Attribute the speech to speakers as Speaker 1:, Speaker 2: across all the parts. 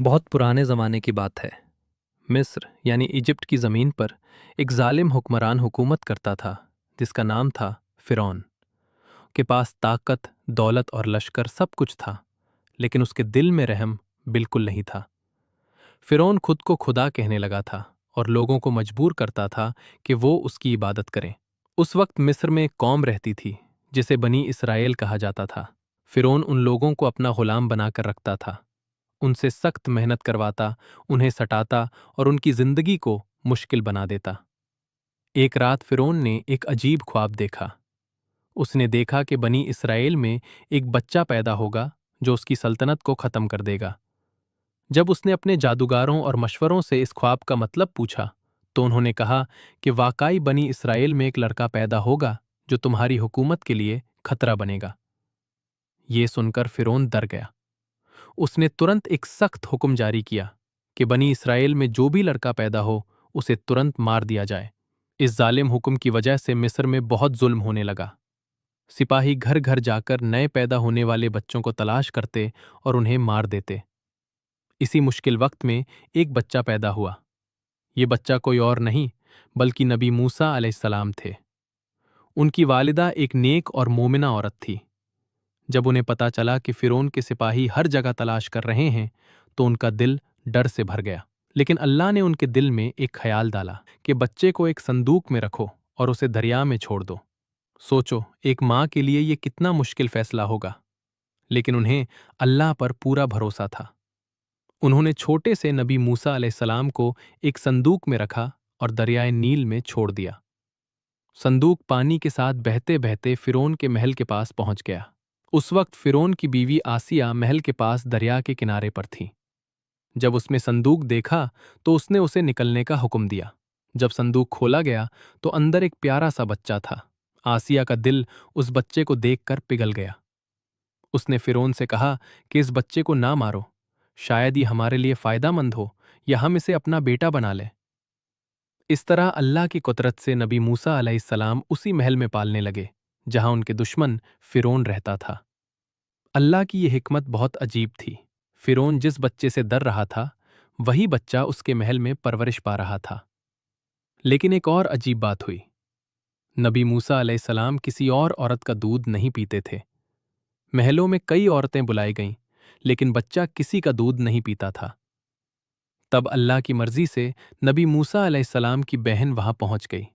Speaker 1: बहुत पुराने ज़माने की बात है। मिस्र यानी इजिप्ट की ज़मीन पर एक जालिम हुक्मरान हुकूमत करता था जिसका नाम था फ़िरौन। के पास ताकत, दौलत और लश्कर सब कुछ था, लेकिन उसके दिल में रहम बिल्कुल नहीं था। फ़िरौन खुद को खुदा कहने लगा था और लोगों को मजबूर करता था कि वो उसकी इबादत करें। उस वक्त मिस्र में एक कौम रहती थी जिसे बनी इसराइल कहा जाता था। फ़िरौन उन लोगों को अपना गुलाम बनाकर रखता था, उनसे सख्त मेहनत करवाता, उन्हें सताता और उनकी जिंदगी को मुश्किल बना देता। एक रात फ़िरौन ने एक अजीब ख्वाब देखा। उसने देखा कि बनी इसराइल में एक बच्चा पैदा होगा जो उसकी सल्तनत को खत्म कर देगा। जब उसने अपने जादूगारों और मशवरों से इस ख्वाब का मतलब पूछा, तो उन्होंने कहा कि वाकई बनी इसराइल में एक लड़का पैदा होगा जो तुम्हारी हुकूमत के लिए खतरा बनेगा। ये सुनकर फ़िरौन डर गया। उसने तुरंत एक सख्त हुक्म जारी किया कि बनी इसराइल में जो भी लड़का पैदा हो उसे तुरंत मार दिया जाए। इस जालिम हुक्म की वजह से मिस्र में बहुत जुल्म होने लगा। सिपाही घर घर जाकर नए पैदा होने वाले बच्चों को तलाश करते और उन्हें मार देते। इसी मुश्किल वक्त में एक बच्चा पैदा हुआ। ये बच्चा कोई और नहीं बल्कि नबी मूसा अलैहिस्सलाम थे। उनकी वालिदा एक नेक और मोमिना औरत थी। जब उन्हें पता चला कि फ़िरौन के सिपाही हर जगह तलाश कर रहे हैं, तो उनका दिल डर से भर गया। लेकिन अल्लाह ने उनके दिल में एक ख्याल डाला कि बच्चे को एक संदूक में रखो और उसे दरिया में छोड़ दो। सोचो, एक माँ के लिए ये कितना मुश्किल फैसला होगा, लेकिन उन्हें अल्लाह पर पूरा भरोसा था। उन्होंने छोटे से नबी मूसा अलैहिस्सलाम को एक संदूक में रखा और दरियाए नील में छोड़ दिया। संदूक पानी के साथ बहते बहते फ़िरौन के महल के पास पहुंच गया। उस वक्त फ़िरौन की बीवी आसिया महल के पास दरिया के किनारे पर थी। जब उसने संदूक देखा तो उसने उसे निकलने का हुक्म दिया। जब संदूक खोला गया तो अंदर एक प्यारा सा बच्चा था। आसिया का दिल उस बच्चे को देखकर पिघल गया। उसने फ़िरौन से कहा कि इस बच्चे को ना मारो, शायद ये हमारे लिए फ़ायदेमंद हो या हम इसे अपना बेटा बना लें। इस तरह अल्लाह की कुदरत से नबी मूसा अलैहिस्सलाम उसी महल में पालने लगे जहां उनके दुश्मन फ़िरौन रहता था। अल्लाह की ये हिकमत बहुत अजीब थी। फ़िरौन जिस बच्चे से डर रहा था, वही बच्चा उसके महल में परवरिश पा रहा था। लेकिन एक और अजीब बात हुई। नबी मूसा अलैहिस्सलाम किसी और औरत का दूध नहीं पीते थे। महलों में कई औरतें बुलाई गईं, लेकिन बच्चा किसी का दूध नहीं पीता था। तब अल्लाह की मर्जी से नबी मूसा अलैहिस्सलाम की बहन वहां पहुंच गई।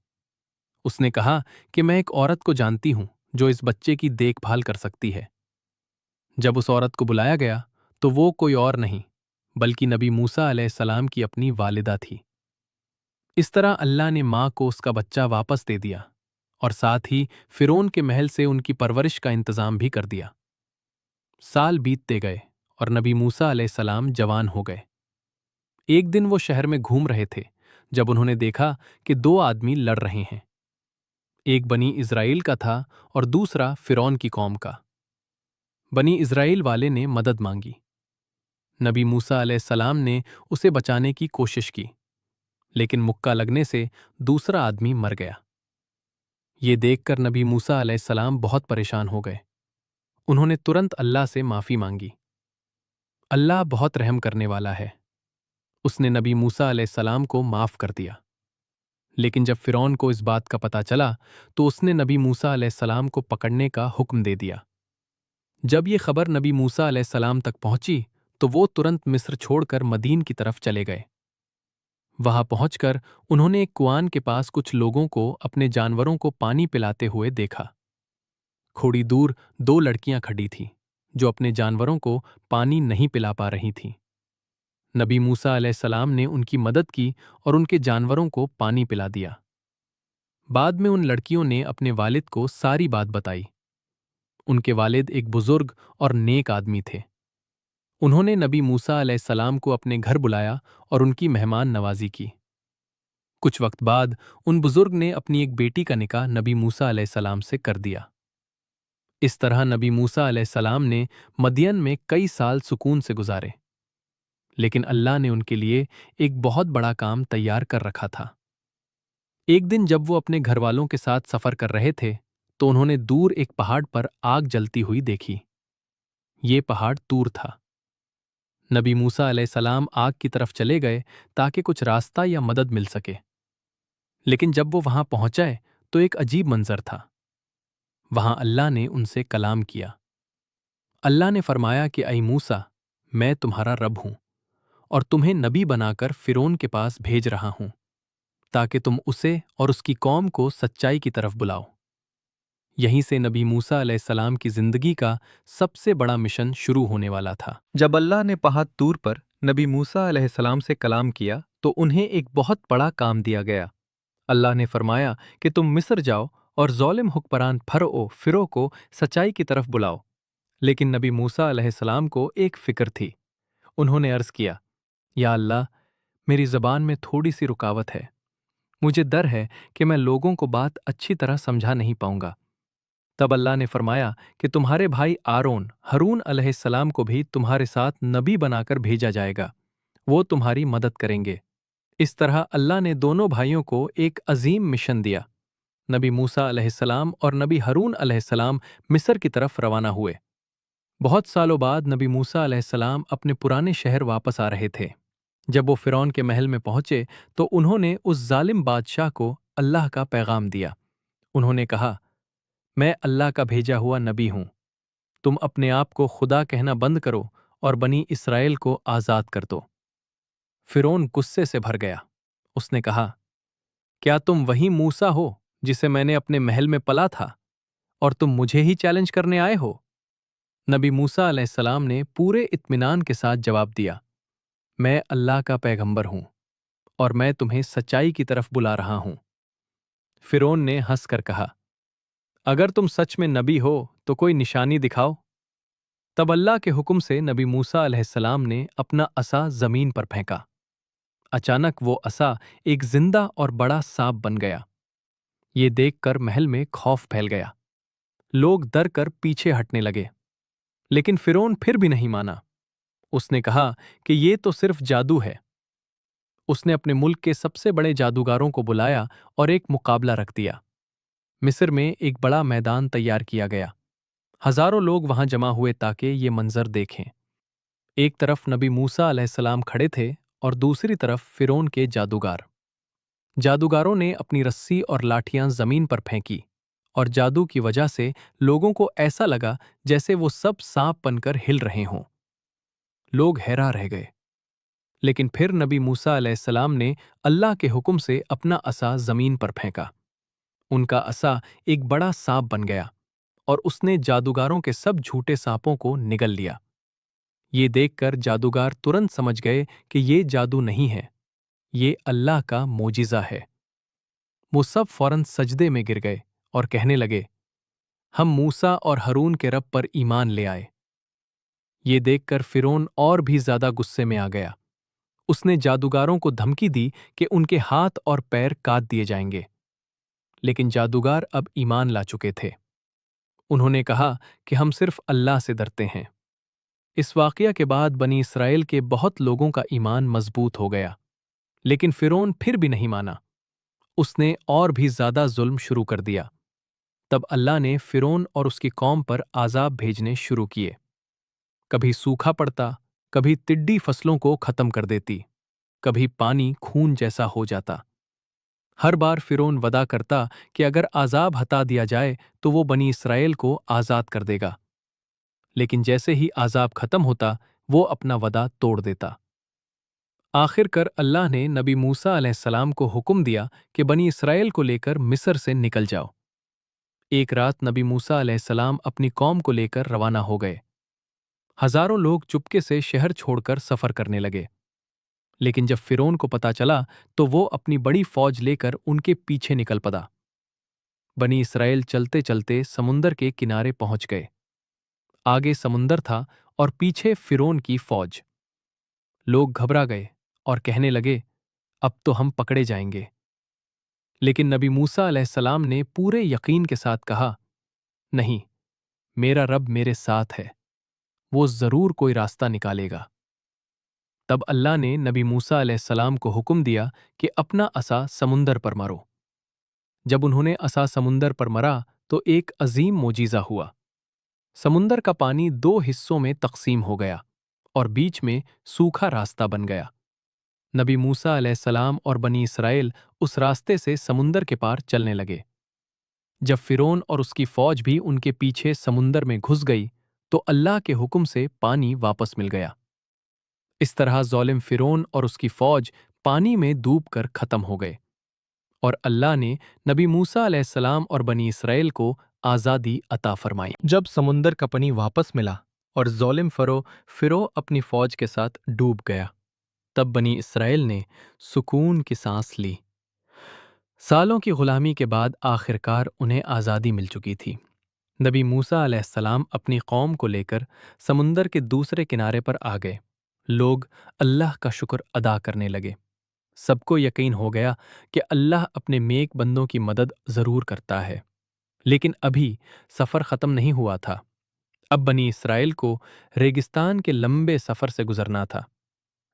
Speaker 1: उसने कहा कि मैं एक औरत को जानती हूं जो इस बच्चे की देखभाल कर सकती है। जब उस औरत को बुलाया गया तो वो कोई और नहीं बल्कि नबी मूसा अलैहिस्सलाम की अपनी वालिदा थी। इस तरह अल्लाह ने माँ को उसका बच्चा वापस दे दिया और साथ ही फ़िरौन के महल से उनकी परवरिश का इंतजाम भी कर दिया। साल बीतते गए और नबी मूसा अलैहिस्सलाम जवान हो गए। एक दिन वो शहर में घूम रहे थे जब उन्होंने देखा कि दो आदमी लड़ रहे हैं। एक बनी इज़राइल का था और दूसरा फ़िरौन की कौम का। बनी इज़राइल वाले ने मदद मांगी। नबी मूसा अलैहिस्सलाम ने उसे बचाने की कोशिश की, लेकिन मुक्का लगने से दूसरा आदमी मर गया। ये देखकर नबी मूसा अलैहिस्सलाम बहुत परेशान हो गए। उन्होंने तुरंत अल्लाह से माफ़ी मांगी। अल्लाह बहुत रहम करने वाला है। उसने नबी मूसा अलैहिस्सलाम को माफ़ कर दिया। लेकिन जब फ़िरौन को इस बात का पता चला तो उसने नबी मूसा अलैहिस्सलाम को पकड़ने का हुक्म दे दिया। जब ये खबर नबी मूसा अलैहिस्सलाम तक पहुंची तो वो तुरंत मिस्र छोड़कर मदीन की तरफ चले गए। वहां पहुंचकर उन्होंने एक कुआं के पास कुछ लोगों को अपने जानवरों को पानी पिलाते हुए देखा। थोड़ी दूर दो लड़कियां खड़ी थीं जो अपने जानवरों को पानी नहीं पिला पा रही थीं। नबी मूसा अलैहिस्सलाम ने उनकी मदद की और उनके जानवरों को पानी पिला दिया। बाद में उन लड़कियों ने अपने वालिद को सारी बात बताई। उनके वालिद एक बुजुर्ग और नेक आदमी थे। उन्होंने नबी मूसा अलैहिस्सलाम को अपने घर बुलाया और उनकी मेहमान नवाजी की। कुछ वक्त बाद उन बुजुर्ग ने अपनी एक बेटी का निकाह नबी मूसा अलैहिस्सलाम से कर दिया। इस तरह नबी मूसा अलैहिस्सलाम ने मदियन में कई साल सुकून से गुजारे। लेकिन अल्लाह ने उनके लिए एक बहुत बड़ा काम तैयार कर रखा था। एक दिन जब वो अपने घर वालों के साथ सफर कर रहे थे तो उन्होंने दूर एक पहाड़ पर आग जलती हुई देखी। ये पहाड़ तूर था। नबी मूसा अलैहिस्सलाम आग की तरफ चले गए ताकि कुछ रास्ता या मदद मिल सके। लेकिन जब वो वहां पहुंचे तो एक अजीब मंजर था। वहां अल्लाह ने उनसे कलाम किया। अल्लाह ने फरमाया कि ऐ मूसा, मैं तुम्हारा रब हूं और तुम्हें नबी बनाकर फिरौन के पास भेज रहा हूं ताकि तुम उसे और उसकी कौम को सच्चाई की तरफ बुलाओ। यहीं से नबी मूसा अलैहिस्सलाम की जिंदगी का सबसे बड़ा मिशन शुरू होने वाला था।
Speaker 2: जब अल्लाह ने पहाड़ तूर पर नबी मूसा अलैहिस्सलाम से कलाम किया तो उन्हें एक बहुत बड़ा काम दिया गया। अल्लाह ने फरमाया कि तुम मिस्र जाओ और ज़ालिम हुक्मरान फिरो को सच्चाई की तरफ बुलाओ। लेकिन नबी मूसा अलैहिस्सलाम को एक फिक्र थी। उन्होंने अर्ज़ किया, या अल्लाह, मेरी ज़बान में थोड़ी सी रुकावट है। मुझे डर है कि मैं लोगों को बात अच्छी तरह समझा नहीं पाऊंगा। तब अल्लाह ने फरमाया कि तुम्हारे भाई हरून अलैहिस्सलाम को भी तुम्हारे साथ नबी बनाकर भेजा जाएगा। वो तुम्हारी मदद करेंगे। इस तरह अल्लाह ने दोनों भाइयों को एक अजीम मिशन दिया। नबी मूसा अलैहिस्सलाम और नबी हरून अलैहिस्सलाम मिस्र की तरफ रवाना हुए। बहुत सालों बाद नबी मूसा अलैहिस्सलाम अपने पुराने शहर वापस आ रहे थे। जब वो फिरौन के महल में पहुंचे तो उन्होंने उस जालिम बादशाह को अल्लाह का पैगाम दिया। उन्होंने कहा, मैं अल्लाह का भेजा हुआ नबी हूं। तुम अपने आप को खुदा कहना बंद करो और बनी इसराइल को आज़ाद कर दो। फिरौन गुस्से से भर गया। उसने कहा, क्या तुम वही मूसा हो जिसे मैंने अपने महल में पला था और तुम मुझे ही चैलेंज करने आए हो? नबी मूसा अलैहिस्सलाम ने पूरे इत्मीनान के साथ जवाब दिया, मैं अल्लाह का पैगंबर हूं और मैं तुम्हें सच्चाई की तरफ बुला रहा हूं। फिरौन ने हंसकर कहा, अगर तुम सच में नबी हो तो कोई निशानी दिखाओ। तब अल्लाह के हुक्म से नबी मूसा अलैहिस्सलाम ने अपना असा जमीन पर फेंका। अचानक वो असा एक जिंदा और बड़ा सांप बन गया। ये देखकर महल में खौफ फैल गया। लोग डर कर पीछे हटने लगे। लेकिन फिरौन फिर भी नहीं माना। उसने कहा कि ये तो सिर्फ जादू है। उसने अपने मुल्क के सबसे बड़े जादूगारों को बुलाया और एक मुकाबला रख दिया। मिस्र में एक बड़ा मैदान तैयार किया गया। हजारों लोग वहां जमा हुए ताकि ये मंजर देखें। एक तरफ नबी मूसा अलैहिस्सलाम खड़े थे और दूसरी तरफ फिरौन के जादूगार। जादूगारों ने अपनी रस्सी और लाठियां जमीन पर फेंकी और जादू की वजह से लोगों को ऐसा लगा जैसे वो सब सांप बनकर हिल रहे हों। लोग हैरान रह गए। लेकिन फिर नबी मूसा अलैहिस्सलाम ने अल्लाह के हुक्म से अपना असा जमीन पर फेंका। उनका असा एक बड़ा सांप बन गया और उसने जादूगारों के सब झूठे सांपों को निगल लिया। ये देखकर जादूगार तुरंत समझ गए कि ये जादू नहीं है, ये अल्लाह का मोजिज़ा है। वो सब फौरन सजदे में गिर गए और कहने लगे, हम मूसा और हरून के रब पर ईमान ले आए। ये देखकर फिरौन और भी ज्यादा गुस्से में आ गया। उसने जादूगारों को धमकी दी कि उनके हाथ और पैर काट दिए जाएंगे। लेकिन जादूगार अब ईमान ला चुके थे। उन्होंने कहा कि हम सिर्फ अल्लाह से डरते हैं। इस वाकया के बाद बनी इसराइल के बहुत लोगों का ईमान मजबूत हो गया। लेकिन फिरौन फिर भी नहीं माना। उसने और भी ज्यादा जुल्म शुरू कर दिया। तब अल्लाह ने फिरौन और उसकी कौम पर आज़ाब भेजने शुरू किए। कभी सूखा पड़ता, कभी टिड्डी फसलों को खत्म कर देती, कभी पानी खून जैसा हो जाता। हर बार फिरौन वदा करता कि अगर आज़ाब हटा दिया जाए तो वो बनी इसराइल को आज़ाद कर देगा। लेकिन जैसे ही आज़ाब खत्म होता वो अपना वदा तोड़ देता। आखिरकार अल्लाह ने नबी मूसा अलैहिस्सलाम को हुक्म दिया कि बनी इसराइल को लेकर मिस्र से निकल जाओ। एक रात नबी मूसा अलैहिस्सलाम अपनी कौम को लेकर रवाना हो गए। हजारों लोग चुपके से शहर छोड़कर सफर करने लगे। लेकिन जब फिरौन को पता चला तो वो अपनी बड़ी फौज लेकर उनके पीछे निकल पड़ा। बनी इसराइल चलते चलते समुंदर के किनारे पहुंच गए। आगे समुंदर था और पीछे फिरौन की फौज। लोग घबरा गए और कहने लगे, अब तो हम पकड़े जाएंगे। लेकिन नबी मूसा अलैहिस्सलाम ने पूरे यकीन के साथ कहा, नहीं, मेरा रब मेरे साथ है, वो जरूर कोई रास्ता निकालेगा। तब अल्लाह ने नबी मूसा अलैहिस्सलाम को हुक्म दिया कि अपना असा समुंदर पर मारो। जब उन्होंने असा समुंदर पर मरा तो एक अजीम मोजीज़ा हुआ। समुंदर का पानी दो हिस्सों में तकसीम हो गया
Speaker 1: اور بیچ میں सूखा रास्ता बन गया। नबी मूसा अलैहिस्सलाम और बनी इसराइल उस रास्ते से समुंदर के पार चलने लगे। जब फिरौन और उसकी फौज भी उनके पीछे समुंदर में घुस गई तो अल्लाह के हुक्म से पानी वापस मिल गया। इस तरह ज़ालिम फिरौन और उसकी फौज पानी में डूब कर खत्म हो गए और अल्लाह ने नबी मूसा अलैहिस्सलाम और बनी इसराइल को आज़ादी अता फरमाई।
Speaker 2: जब समुंदर का पानी वापस मिला और ज़ालिम फिरो अपनी फौज के साथ डूब गया,
Speaker 1: तब बनी इसराइल ने सुकून की सांस ली। सालों की गुलामी के बाद आखिरकार उन्हें आज़ादी मिल चुकी थी। नबी मूसा अलैहिस्सलाम अपनी कौम को लेकर समुंदर के दूसरे किनारे पर आ गए। लोग अल्लाह का शुक्र अदा करने लगे। सबको यकीन हो गया कि अल्लाह अपने नेक बंदों की मदद ज़रूर करता है। लेकिन अभी सफ़र ख़त्म नहीं हुआ था। अब बनी इसराइल को रेगिस्तान के लंबे सफ़र से गुजरना था।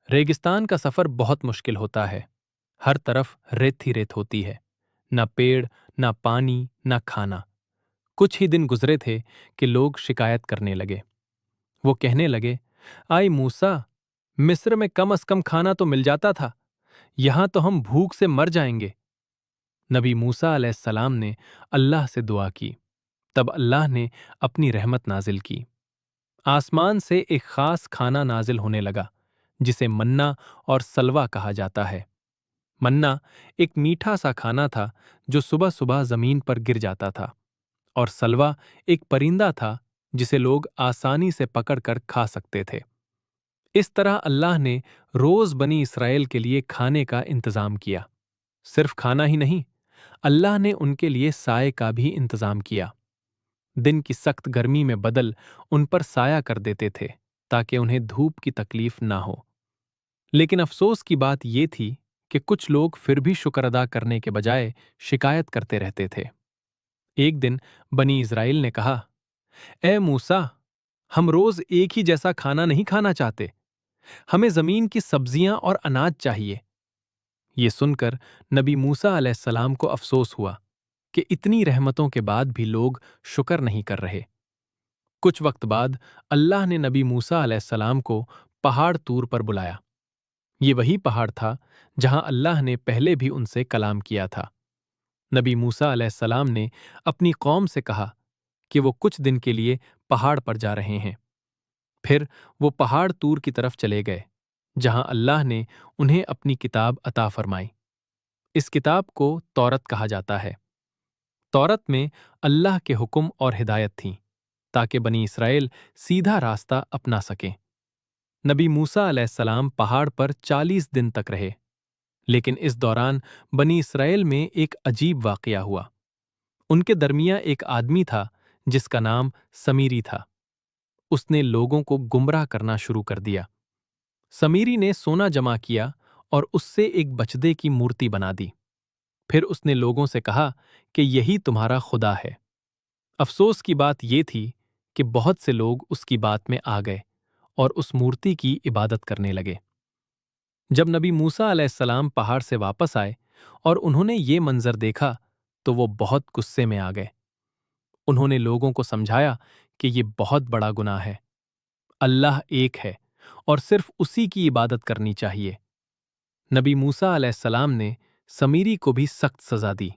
Speaker 1: रेगिस्तान का सफ़र बहुत मुश्किल होता है। हर तरफ रेत ही रेत होती है, ना पेड़, ना पानी, ना खाना। कुछ ही दिन गुजरे थे कि लोग शिकायत करने लगे। वो कहने लगे, आई मूसा, मिस्र में कम से कम खाना तो मिल जाता था, यहां तो हम भूख से मर जाएंगे। नबी मूसा अलैहिस्सलाम ने अल्लाह से दुआ की। तब अल्लाह ने अपनी रहमत नाजिल की। आसमान से एक खास खाना नाजिल होने लगा जिसे मन्ना और सलवा कहा जाता है। मन्ना एक मीठा सा खाना था जो सुबह सुबह जमीन पर गिर जाता था, और सलवा एक परिंदा था जिसे लोग आसानी से पकड़कर खा सकते थे। इस तरह अल्लाह ने रोज बनी इसराइल के लिए खाने का इंतजाम किया। सिर्फ खाना ही नहीं, अल्लाह ने उनके लिए साए का भी इंतजाम किया। दिन की सख्त गर्मी में बदल उन पर साया कर देते थे ताकि उन्हें धूप की तकलीफ ना हो। लेकिन अफसोस की बात यह थी कि कुछ लोग फिर भी शुक्र अदा करने के बजाय शिकायत करते रहते थे। एक दिन बनी इस्राइल ने कहा, ए मूसा, हम रोज एक ही जैसा खाना नहीं खाना चाहते, हमें जमीन की सब्जियां और अनाज चाहिए। ये सुनकर नबी मूसा अलैहिस्सलाम को अफसोस हुआ कि इतनी रहमतों के बाद भी लोग शुक्र नहीं कर रहे। कुछ वक्त बाद अल्लाह ने नबी मूसा अलैहिस्सलाम को पहाड़ तूर पर बुलाया। ये वही पहाड़ था जहां अल्लाह ने पहले भी उनसे कलाम किया था। नबी मूसा अलैहिस्सलाम ने अपनी कौम से कहा कि वो कुछ दिन के लिए पहाड़ पर जा रहे हैं। फिर वो पहाड़ तूर की तरफ चले गए जहां अल्लाह ने उन्हें अपनी किताब अता फरमाई। इस किताब को तौरत कहा जाता है। तौरत में अल्लाह के हुक्म और हिदायत थीं ताकि बनी इसराइल सीधा रास्ता अपना सकें। नबी मूसा अलैहिस्सलाम पहाड़ पर 40 दिन तक रहे, लेकिन इस दौरान बनी इसराइल में एक अजीब वाकया हुआ। उनके दरमिया एक आदमी था जिसका नाम समीरी था। उसने लोगों को गुमराह करना शुरू कर दिया। समीरी ने सोना जमा किया और उससे एक बछड़े की मूर्ति बना दी। फिर उसने लोगों से कहा कि यही तुम्हारा खुदा है। अफसोस की बात यह थी कि बहुत से लोग उसकी बात में आ गए और उस मूर्ति की इबादत करने लगे। जब नबी मूसा अलैहिस्सलाम पहाड़ से वापस आए और उन्होंने ये मंजर देखा तो वो बहुत गुस्से में आ गए। उन्होंने लोगों को समझाया कि ये बहुत बड़ा गुनाह है। अल्लाह एक है और सिर्फ उसी की इबादत करनी चाहिए। नबी मूसा अलैहिस्सलाम ने समीरी को भी सख्त सजा दी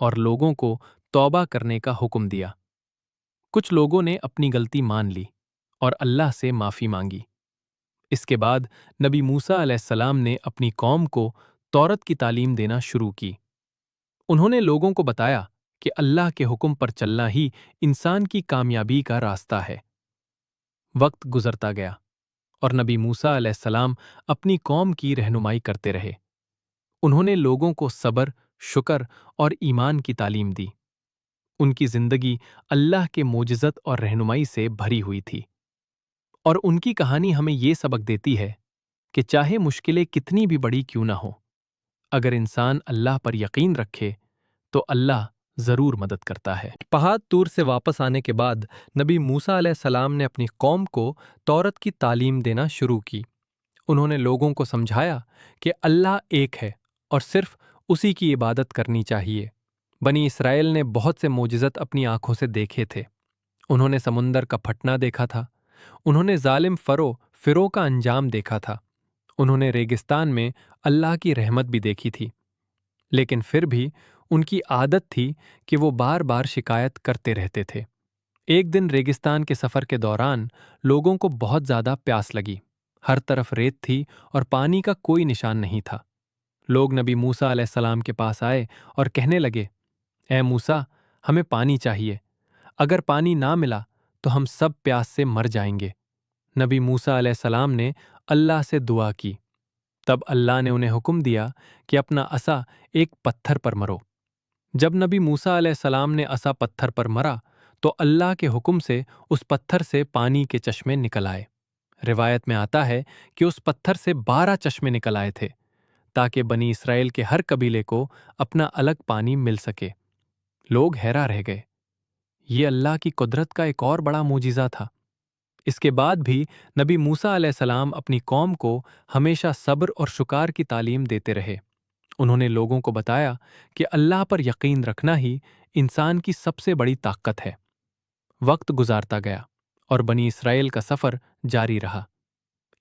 Speaker 1: और लोगों को तौबा करने का हुक्म दिया। कुछ लोगों ने अपनी गलती मान ली और अल्लाह से माफ़ी मांगी। इसके बाद नबी मूसा अलैहिस्सलाम ने अपनी कौम को तौरत की तालीम देना शुरू की। उन्होंने लोगों को बताया कि अल्लाह के हुक्म पर चलना ही इंसान की कामयाबी का रास्ता है। वक्त गुजरता गया और नबी मूसा अलैहिस्सलाम अपनी कौम की रहनुमाई करते रहे। उन्होंने लोगों को सब्र, शुक्र और ईमान की तालीम दी। उनकी जिंदगी अल्लाह के मोजिज़त और रहनुमाई से भरी हुई थी। और उनकी कहानी हमें ये सबक देती है कि चाहे मुश्किलें कितनी भी बड़ी क्यों ना हो, अगर इंसान अल्लाह पर यकीन रखे तो अल्लाह जरूर मदद करता है।
Speaker 2: पहाड़ तूर से वापस आने के बाद नबी मूसा अलैहिस्सलाम ने अपनी कौम को तौरत की तालीम देना शुरू की। उन्होंने लोगों को समझाया कि अल्लाह एक है और सिर्फ उसी की इबादत करनी चाहिए। बनी इसराइल ने बहुत से मोजिज़त अपनी आंखों से देखे थे। उन्होंने समुंदर का फटना देखा था। उन्होंने जालिम फिरौ का अंजाम देखा था। उन्होंने रेगिस्तान में अल्लाह की रहमत भी देखी थी, लेकिन फिर भी उनकी आदत थी कि वो बार बार शिकायत करते रहते थे। एक दिन रेगिस्तान के सफ़र के दौरान लोगों को बहुत ज़्यादा प्यास लगी। हर तरफ रेत थी और पानी का कोई निशान नहीं था। लोग नबी मूसा अलैहिस्सलाम के पास आए और कहने लगे, ए मूसा, हमें पानी चाहिए। अगर पानी ना मिला तो हम सब प्यास से मर जाएंगे। नबी मूसा अलैहिस्सलाम ने अल्लाह से दुआ की। तब अल्लाह ने उन्हें हुक्म दिया कि अपना असा एक पत्थर पर मरो। जब नबी मूसा अलैहिस्सलाम ने असा पत्थर पर मरा तो अल्लाह के हुक्म से उस पत्थर से पानी के चश्मे निकल आए। रिवायत में आता है कि उस पत्थर से 12 चश्मे निकल आए थे, ताकि बनी इसराइल के हर कबीले को अपना अलग पानी मिल सके। लोग हैरान रह गए। ये अल्लाह की कुदरत का एक और बड़ा मोजिज़ा था। इसके बाद भी नबी मूसा अलैहिस्सलाम अपनी कौम को हमेशा सब्र और शुक्र की तालीम देते रहे। उन्होंने लोगों को बताया कि अल्लाह पर यकीन रखना ही इंसान की सबसे बड़ी ताकत है। वक्त गुजारता गया और बनी इसराइल का सफ़र जारी रहा।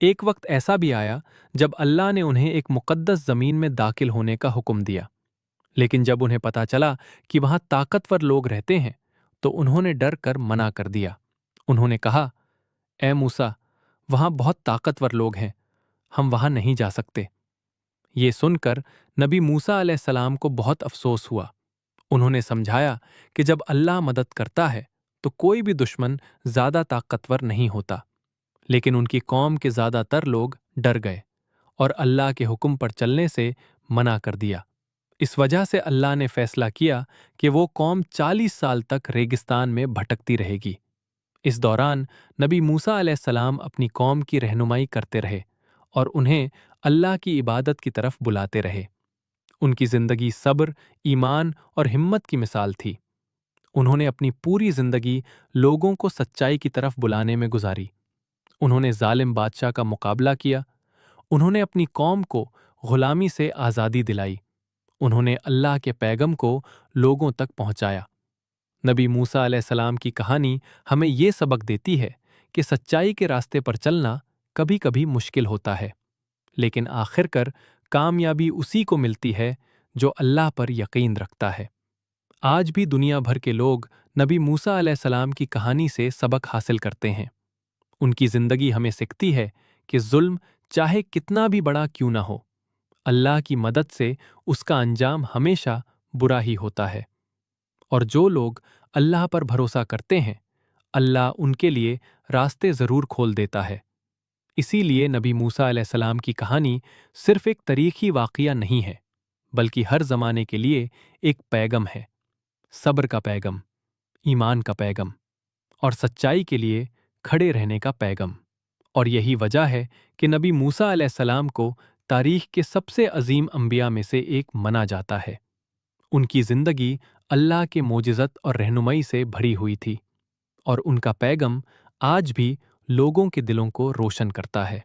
Speaker 2: एक वक्त ऐसा भी आया जब अल्लाह ने उन्हें एक मुक़द्दस ज़मीन में दाखिल होने का हुक्म दिया, लेकिन जब उन्हें पता चला कि वहाँ ताकतवर लोग रहते हैं तो उन्होंने डर कर मना कर दिया। उन्होंने कहा, ए मूसा, वहाँ बहुत ताकतवर लोग हैं, हम वहाँ नहीं जा सकते। ये सुनकर नबी मूसा अलैहिस्सलाम को बहुत अफसोस हुआ। उन्होंने समझाया कि जब अल्लाह मदद करता है तो कोई भी दुश्मन ज़्यादा ताकतवर नहीं होता। लेकिन उनकी कौम के ज़्यादातर लोग डर गए और अल्लाह के हुक्म पर चलने से मना कर दिया। इस वजह से अल्लाह ने फैसला किया कि वो कौम 40 साल तक रेगिस्तान में भटकती रहेगी। इस दौरान नबी मूसा अलैहिस्सलाम अपनी कौम की रहनुमाई करते रहे और उन्हें अल्लाह की इबादत की तरफ बुलाते रहे। उनकी ज़िंदगी सब्र, ईमान और हिम्मत की मिसाल थी। उन्होंने अपनी पूरी ज़िंदगी लोगों को सच्चाई की तरफ बुलाने में गुजारी। उन्होंने जालिम बादशाह का मुकाबला किया। उन्होंने अपनी कौम को गुलामी से आज़ादी दिलाई। उन्होंने अल्लाह के पैगम को लोगों तक पहुंचाया। नबी मूसा अलैहिस्सलाम की कहानी हमें ये सबक देती है कि सच्चाई के रास्ते पर चलना कभी कभी मुश्किल होता है, लेकिन आखिरकार कामयाबी उसी को मिलती है जो अल्लाह पर यकीन रखता है। आज भी दुनिया भर के लोग नबी मूसा अलैहिस्सलाम की कहानी से सबक हासिल करते हैं। उनकी जिंदगी हमें सिखाती है कि जुल्म चाहे कितना भी बड़ा क्यों ना हो, अल्लाह की मदद से उसका अंजाम हमेशा बुरा ही होता है। और जो लोग अल्लाह पर भरोसा करते हैं, अल्लाह उनके लिए रास्ते ज़रूर खोल देता है। इसीलिए नबी मूसा अलैहिस्सलाम की कहानी सिर्फ एक तारीखी वाक़या नहीं है, बल्कि हर ज़माने के लिए एक पैगम है। सब्र का पैगम, ईमान का पैगम और सच्चाई के लिए खड़े रहने का पैगम। और यही वजह है कि नबी मूसा अलैहिस्सलाम को तारीख के सबसे अजीम अंबिया में से एक माना जाता है। उनकी ज़िंदगी अल्लाह के मोजिज़त और रहनुमाई से भरी हुई थी और उनका पैगम आज भी लोगों के दिलों को रोशन करता है।